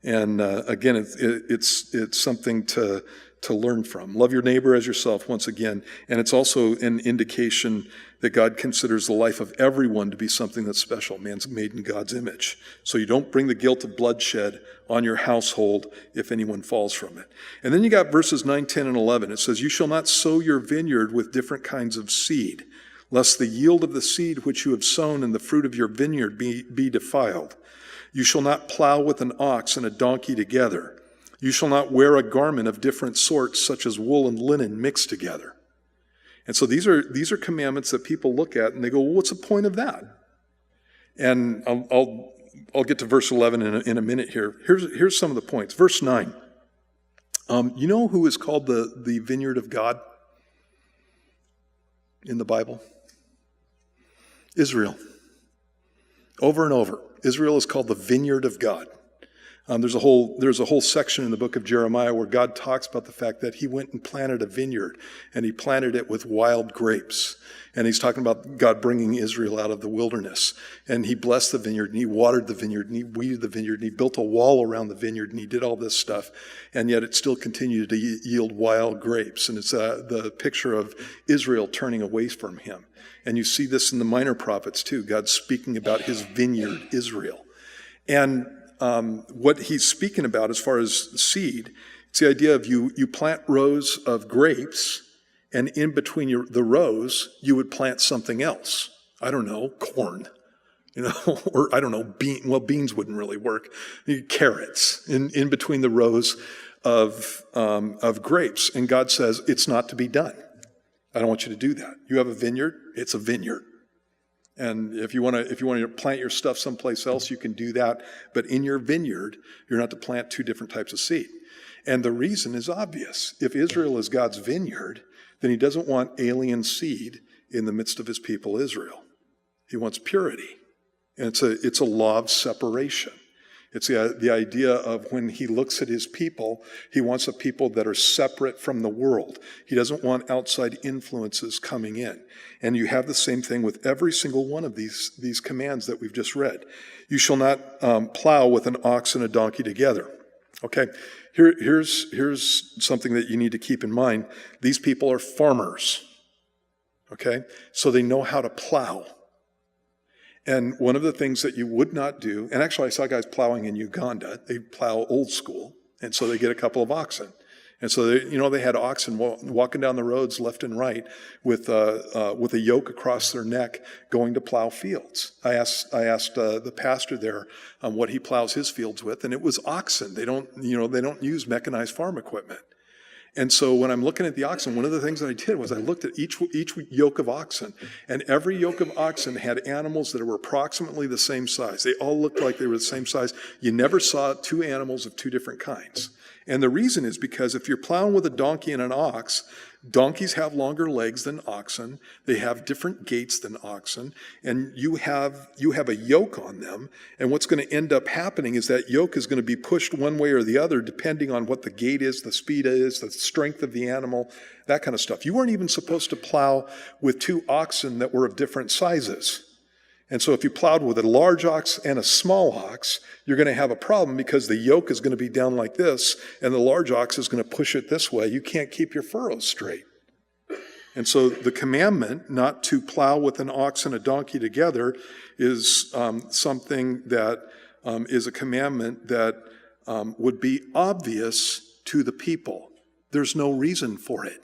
And again, it's something to learn from. Love your neighbor as yourself, once again. And it's also an indication that God considers the life of everyone to be something that's special. Man's made in God's image. So you don't bring the guilt of bloodshed on your household if anyone falls from it. And then you got verses 9, 10, and 11. It says, you shall not sow your vineyard with different kinds of seed, lest the yield of the seed which you have sown and the fruit of your vineyard be defiled. You shall not plow with an ox and a donkey together. You shall not wear a garment of different sorts, such as wool and linen mixed together. And so these are commandments that people look at and they go, well, what's the point of that? And I'll get to verse 11 in a minute here. Here's some of the points. Verse 9. You know who is called the vineyard of God in the Bible? Israel. Over and over. Israel is called the vineyard of God. There's a whole section in the book of Jeremiah where God talks about the fact that he went and planted a vineyard, and he planted it with wild grapes. And he's talking about God bringing Israel out of the wilderness. And he blessed the vineyard, and he watered the vineyard, and he weeded the vineyard, and he built a wall around the vineyard, and he did all this stuff. And yet it still continued to yield wild grapes. And it's the picture of Israel turning away from him. And you see this in the minor prophets too. God's speaking about his vineyard, Israel. And what he's speaking about as far as seed, it's the idea of you plant rows of grapes, and in between the rows, you would plant something else. I don't know, corn, or I don't know, beans wouldn't really work. Carrots in between the rows of grapes. And God says, it's not to be done. I don't want you to do that. You have a vineyard, it's a vineyard. And if you want to plant your stuff someplace else, you can do that. But in your vineyard, you're not to plant two different types of seed. And the reason is obvious. If Israel is God's vineyard, then he doesn't want alien seed in the midst of his people Israel. He wants purity. And it's a law of separation. It's the idea of when he looks at his people, he wants a people that are separate from the world. He doesn't want outside influences coming in. And you have the same thing with every single one of these commands that we've just read. You shall not plow with an ox and a donkey together. Okay, here's something that you need to keep in mind. These people are farmers. Okay, so they know how to plow. And one of the things that you would not do, and actually I saw guys plowing in Uganda. They plow old school, and so they get a couple of oxen. And so they had oxen walking down the roads left and right with a yoke across their neck going to plow fields. I asked the pastor there what he plows his fields with, and it was oxen. They don't use mechanized farm equipment. And so when I'm looking at the oxen, one of the things that I did was I looked at each yoke of oxen, and every yoke of oxen had animals that were approximately the same size. They all looked like they were the same size. You never saw two animals of two different kinds. And the reason is because if you're plowing with a donkey and an ox, donkeys have longer legs than oxen. They have different gaits than oxen, and you have a yoke on them. And what's going to end up happening is that yoke is going to be pushed one way or the other, depending on what the gait is, the speed is, the strength of the animal, that kind of stuff. You weren't even supposed to plow with two oxen that were of different sizes. And so if you plowed with a large ox and a small ox, you're going to have a problem because the yoke is going to be down like this, and the large ox is going to push it this way. You can't keep your furrows straight. And so the commandment not to plow with an ox and a donkey together is something that is a commandment that would be obvious to the people. There's no reason for it.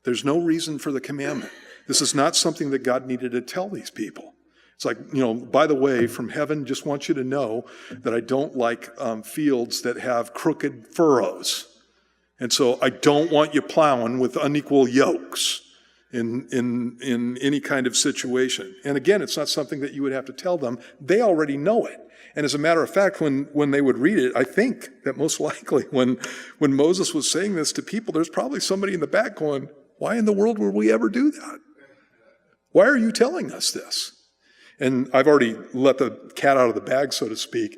There's no reason for the commandment. This is not something that God needed to tell these people. It's like, by the way, from heaven, just want you to know that I don't like fields that have crooked furrows. And so I don't want you plowing with unequal yokes in any kind of situation. And again, it's not something that you would have to tell them. They already know it. And as a matter of fact, when they would read it, I think that most likely when Moses was saying this to people, there's probably somebody in the back going, why in the world would we ever do that? Why are you telling us this? And I've already let the cat out of the bag, so to speak.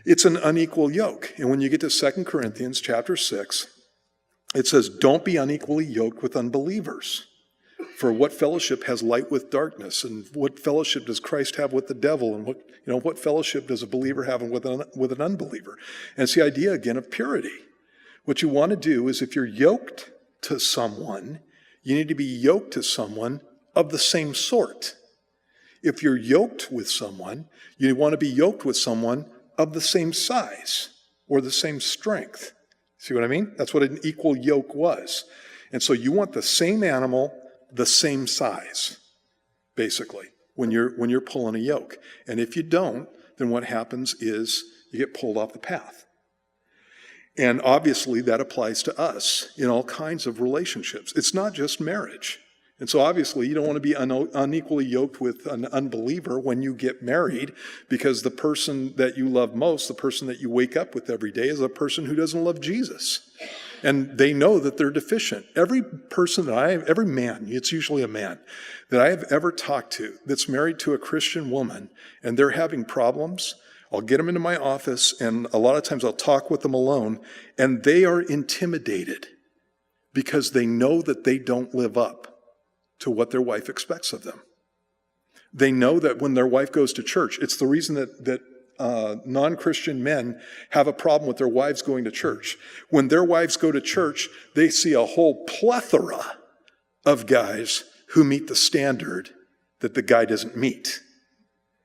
It's an unequal yoke. And when you get to 2 Corinthians chapter 6, it says, don't be unequally yoked with unbelievers. For what fellowship has light with darkness? And what fellowship does Christ have with the devil? And what fellowship does a believer have with an unbeliever? And it's the idea, again, of purity. What you want to do is if you're yoked to someone, you need to be yoked to someone of the same sort. If you're yoked with someone, you want to be yoked with someone of the same size or the same strength. See what I mean? That's what an equal yoke was. And so you want the same animal, the same size, basically, when you're pulling a yoke. And if you don't, then what happens is you get pulled off the path. And obviously that applies to us in all kinds of relationships. It's not just marriage. And so obviously you don't want to be unequally yoked with an unbeliever when you get married, because the person that you love most, the person that you wake up with every day, is a person who doesn't love Jesus. And they know that they're deficient. Every man, it's usually a man, that I have ever talked to that's married to a Christian woman and they're having problems, I'll get them into my office, and a lot of times I'll talk with them alone, and they are intimidated because they know that they don't live up to what their wife expects of them. They know that when their wife goes to church, it's the reason that non-Christian men have a problem with their wives going to church. When their wives go to church, they see a whole plethora of guys who meet the standard that the guy doesn't meet.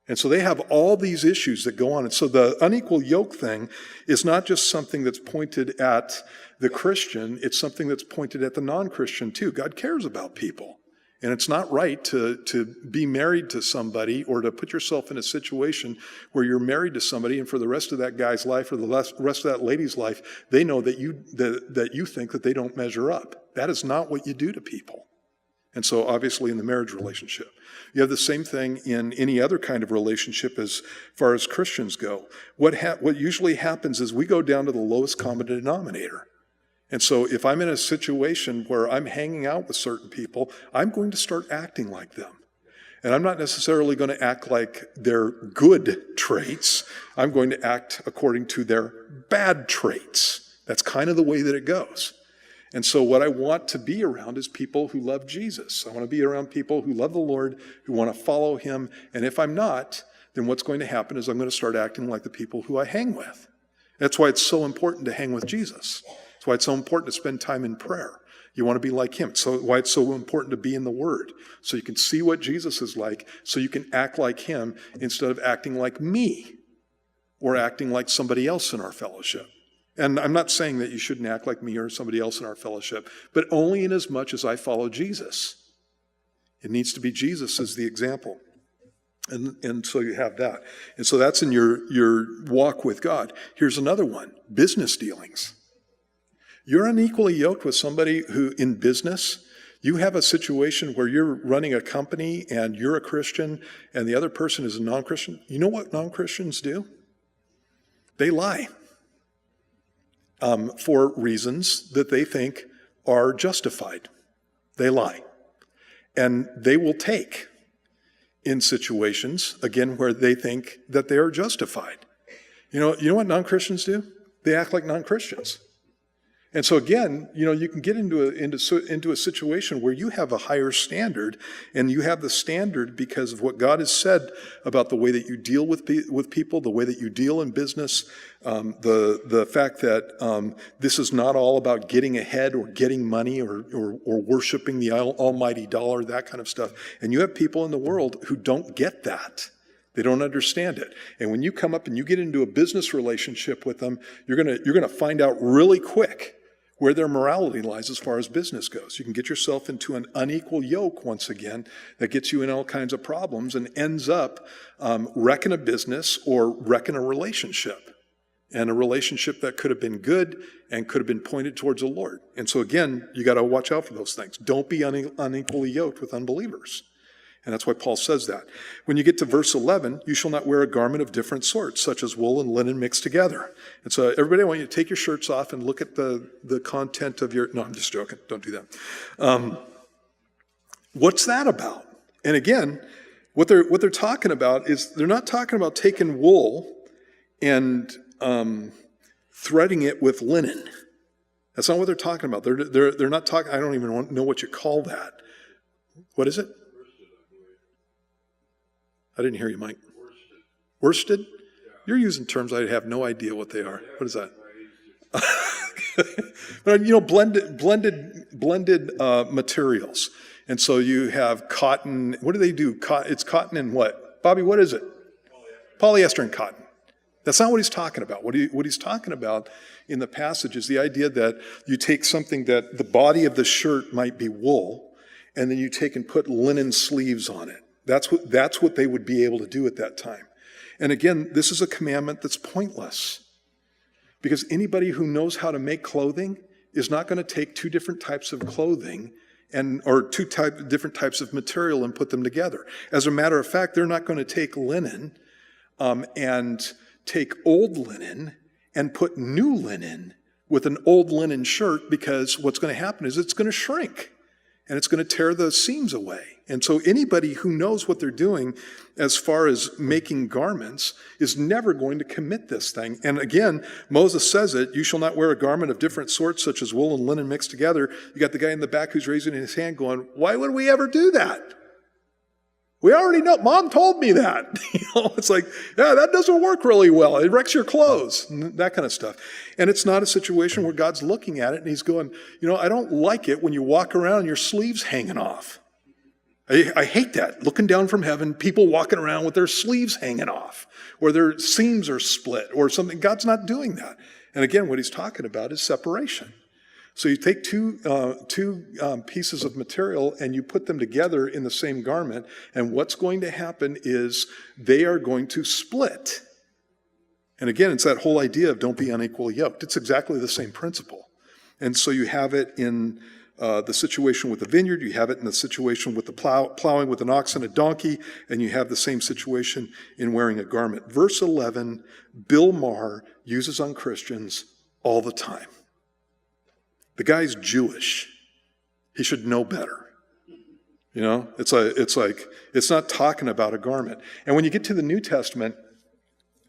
And so they have all these issues that go on. And so the unequal yoke thing is not just something that's pointed at the Christian, it's something that's pointed at the non-Christian too. God cares about people. And it's not right to be married to somebody or to put yourself in a situation where you're married to somebody and for the rest of that guy's life or the rest of that lady's life, they know that you think that they don't measure up. That is not what you do to people. And so obviously in the marriage relationship, you have the same thing in any other kind of relationship as far as Christians go. What usually happens is we go down to the lowest common denominator. And so if I'm in a situation where I'm hanging out with certain people, I'm going to start acting like them. And I'm not necessarily going to act like their good traits. I'm going to act according to their bad traits. That's kind of the way that it goes. And so what I want to be around is people who love Jesus. I want to be around people who love the Lord, who want to follow him. And if I'm not, then what's going to happen is I'm going to start acting like the people who I hang with. That's why it's so important to hang with Jesus. That's why it's so important to spend time in prayer. You want to be like him. So why it's so important to be in the Word. So you can see what Jesus is like, so you can act like him instead of acting like me or acting like somebody else in our fellowship. And I'm not saying that you shouldn't act like me or somebody else in our fellowship, but only in as much as I follow Jesus. It needs to be Jesus as the example. And so you have that. And so that's in your walk with God. Here's another one, business dealings. You're unequally yoked with somebody who in business, you have a situation where you're running a company and you're a Christian and the other person is a non-Christian. You know what non-Christians do? They lie. For reasons that they think are justified. They lie. And they will take in situations, again, where they think that they are justified. You know what non-Christians do? They act like non-Christians. And so again, you can get into a situation where you have a higher standard, and you have the standard because of what God has said about the way that you deal with people, the way that you deal in business, the fact that this is not all about getting ahead or getting money or worshiping the almighty dollar, that kind of stuff. And you have people in the world who don't get that. They don't understand it. And when you come up and you get into a business relationship with them, you're gonna find out really quick where their morality lies as far as business goes. You can get yourself into an unequal yoke once again that gets you in all kinds of problems and ends up wrecking a business or wrecking a relationship. And a relationship that could have been good and could have been pointed towards the Lord. And so again, you got to watch out for those things. Don't be unequally yoked with unbelievers. And that's why Paul says that. When you get to verse 11, you shall not wear a garment of different sorts, such as wool and linen mixed together. And so everybody, I want you to take your shirts off and look at the content of your... No, I'm just joking. Don't do that. What's that about? And again, what they're talking about is they're not talking about taking wool and threading it with linen. That's not what they're talking about. They're not talking... I don't even know what you call that. What is it? I didn't hear you, Mike. Worsted? You're using terms I have no idea what they are. What is that? But blended materials. And so you have cotton. What do they do? It's cotton and what? Bobby, what is it? Polyester and cotton. That's not what he's talking about. What he's talking about in the passage is the idea that you take something that the body of the shirt might be wool, and then you take and put linen sleeves on it. That's what they would be able to do at that time. And again, this is a commandment that's pointless, because anybody who knows how to make clothing is not going to take two different types of clothing or different types of material and put them together. As a matter of fact, they're not going to take linen and take old linen and put new linen with an old linen shirt, because what's going to happen is it's going to shrink and it's going to tear the seams away. And so anybody who knows what they're doing as far as making garments is never going to commit this thing. And again, Moses says it, you shall not wear a garment of different sorts, such as wool and linen mixed together. You got the guy in the back who's raising his hand going, why would we ever do that? We already know. Mom told me that. It's like, yeah, that doesn't work really well. It wrecks your clothes, and that kind of stuff. And it's not a situation where God's looking at it and he's going, I don't like it when you walk around and your sleeves hanging off. I hate that. Looking down from heaven, people walking around with their sleeves hanging off, or their seams are split, or something. God's not doing that. And again, what he's talking about is separation. So you take two pieces of material and you put them together in the same garment, and what's going to happen is they are going to split. And again, it's that whole idea of don't be unequally yoked. It's exactly the same principle. And so you have it in the situation with the vineyard, you have it in the situation with the plowing with an ox and a donkey, and you have the same situation in wearing a garment. Verse 11, Bill Maher uses on Christians all the time. The guy's Jewish. He should know better. It's not talking about a garment. And when you get to the New Testament,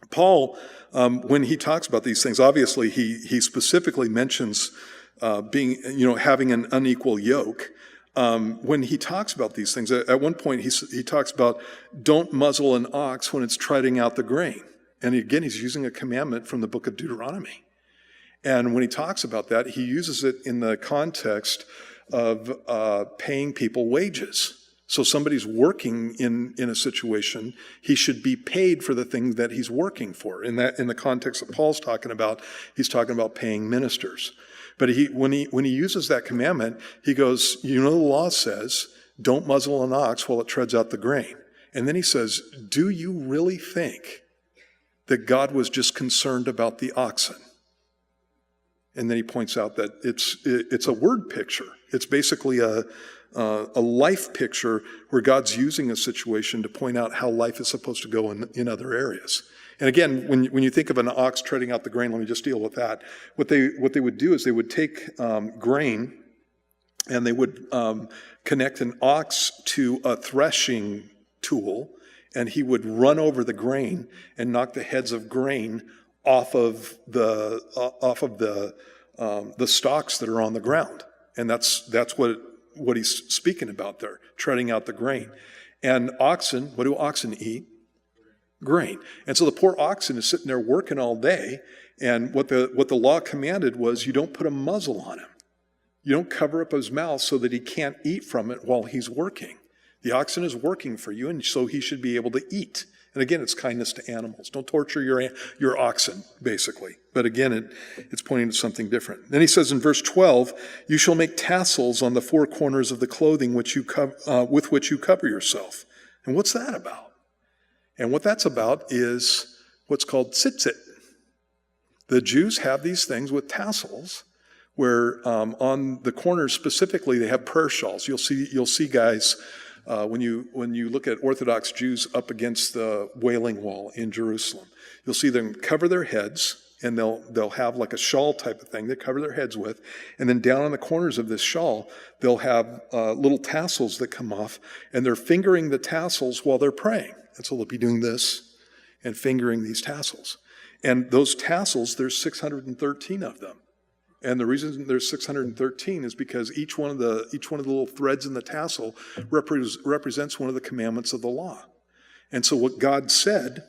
Paul, when he talks about these things, obviously he specifically mentions having an unequal yoke. When he talks about these things, at one point he talks about don't muzzle an ox when it's treading out the grain. And again, he's using a commandment from the book of Deuteronomy. And when he talks about that, he uses it in the context of paying people wages. So somebody's working in a situation, he should be paid for the thing that he's working for. In the context that Paul's talking about, he's talking about paying ministers. But when he uses that commandment, he goes, the law says, don't muzzle an ox while it treads out the grain. And then he says, do you really think that God was just concerned about the oxen? And then he points out that it's a word picture. It's basically a life picture where God's using a situation to point out how life is supposed to go in other areas. And again, when you think of an ox treading out the grain, let me just deal with that. What they would do is they would take grain and they would connect an ox to a threshing tool, and he would run over the grain and knock the heads of grain off of the stalks that are on the ground. And that's what he's speaking about there, treading out the grain. And oxen, what do oxen eat? Grain. And so the poor oxen is sitting there working all day, and what the law commanded was you don't put a muzzle on him. You don't cover up his mouth so that he can't eat from it while he's working. The oxen is working for you, and so he should be able to eat. And again, it's kindness to animals. Don't torture your oxen, basically. But again, it's pointing to something different. Then he says in verse 12, you shall make tassels on the four corners of the clothing with which you cover yourself. And what's that about? And what that's about is what's called tzitzit. The Jews have these things with tassels where on the corners specifically they have prayer shawls. You'll see guys when you look at Orthodox Jews up against the Wailing Wall in Jerusalem. You'll see them cover their heads, and they'll have like a shawl type of thing they cover their heads with, and then down on the corners of this shawl they'll have little tassels that come off, and they're fingering the tassels while they're praying. And so they'll be doing this and fingering these tassels. And those tassels, there's 613 of them. And the reason there's 613 is because each one of the little threads in the tassel represents one of the commandments of the law. And so what God said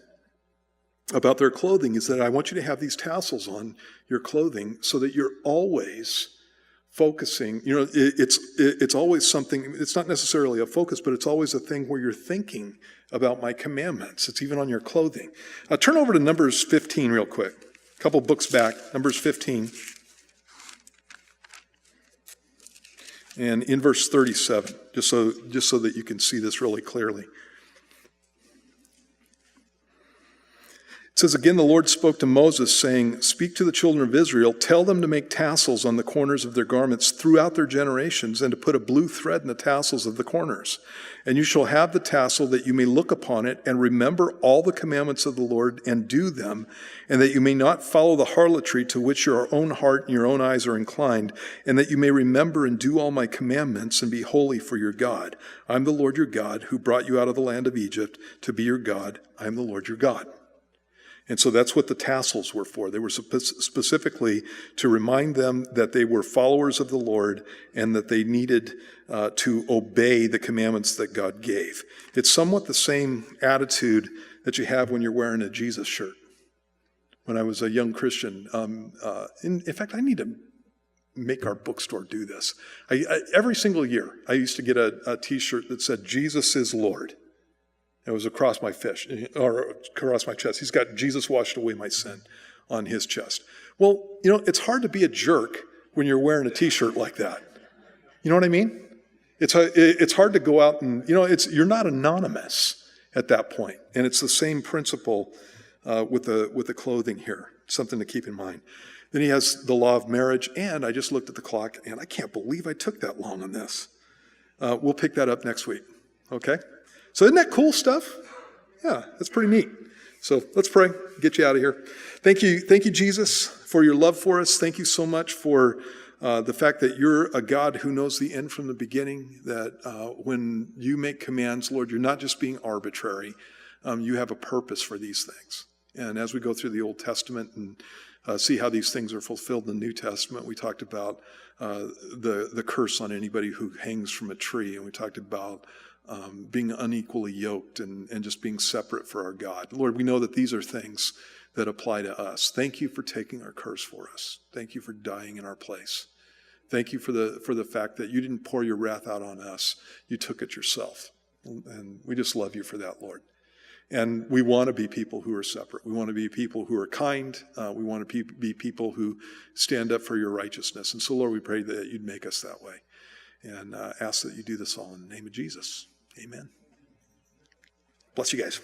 about their clothing is that I want you to have these tassels on your clothing so that you're always focusing. It's always something. It's not necessarily a focus, but it's always a thing where you're thinking about my commandments. It's even on your clothing. Turn over to Numbers 15 real quick. A couple books back, Numbers 15. And in verse 37, just so that you can see this really clearly. It says, again, the Lord spoke to Moses, saying, speak to the children of Israel, tell them to make tassels on the corners of their garments throughout their generations, and to put a blue thread in the tassels of the corners. And you shall have the tassel that you may look upon it and remember all the commandments of the Lord and do them, and that you may not follow the harlotry to which your own heart and your own eyes are inclined, and that you may remember and do all my commandments and be holy for your God. I'm the Lord your God who brought you out of the land of Egypt to be your God. I am the Lord your God. And so that's what the tassels were for. They were specifically to remind them that they were followers of the Lord and that they needed to obey the commandments that God gave. It's somewhat the same attitude that you have when you're wearing a Jesus shirt. When I was a young Christian, in fact, I need to make our bookstore do this. Every single year, I used to get a T-shirt that said, Jesus is Lord. It was across my chest. He's got Jesus washed away my sin on his chest. Well, it's hard to be a jerk when you're wearing a T-shirt like that. You know what I mean? It's hard to go out and, you're not anonymous at that point. And it's the same principle with the clothing here. Something to keep in mind. Then he has the law of marriage, and I just looked at the clock, and I can't believe I took that long on this. We'll pick that up next week, okay? So isn't that cool stuff? Yeah, that's pretty neat. So let's pray, get you out of here. Thank you, Jesus, for your love for us. Thank you so much for the fact that you're a God who knows the end from the beginning, that when you make commands, Lord, you're not just being arbitrary. You have a purpose for these things. And as we go through the Old Testament and see how these things are fulfilled in the New Testament, we talked about the curse on anybody who hangs from a tree, and we talked about being unequally yoked and just being separate for our God. Lord, we know that these are things that apply to us. Thank you for taking our curse for us. Thank you for dying in our place. Thank you for the fact that you didn't pour your wrath out on us. You took it yourself. And we just love you for that, Lord. And we want to be people who are separate. We want to be people who are kind. We want to be people who stand up for your righteousness. And so, Lord, we pray that you'd make us that way. And ask that you do this all in the name of Jesus. Amen. Bless you guys.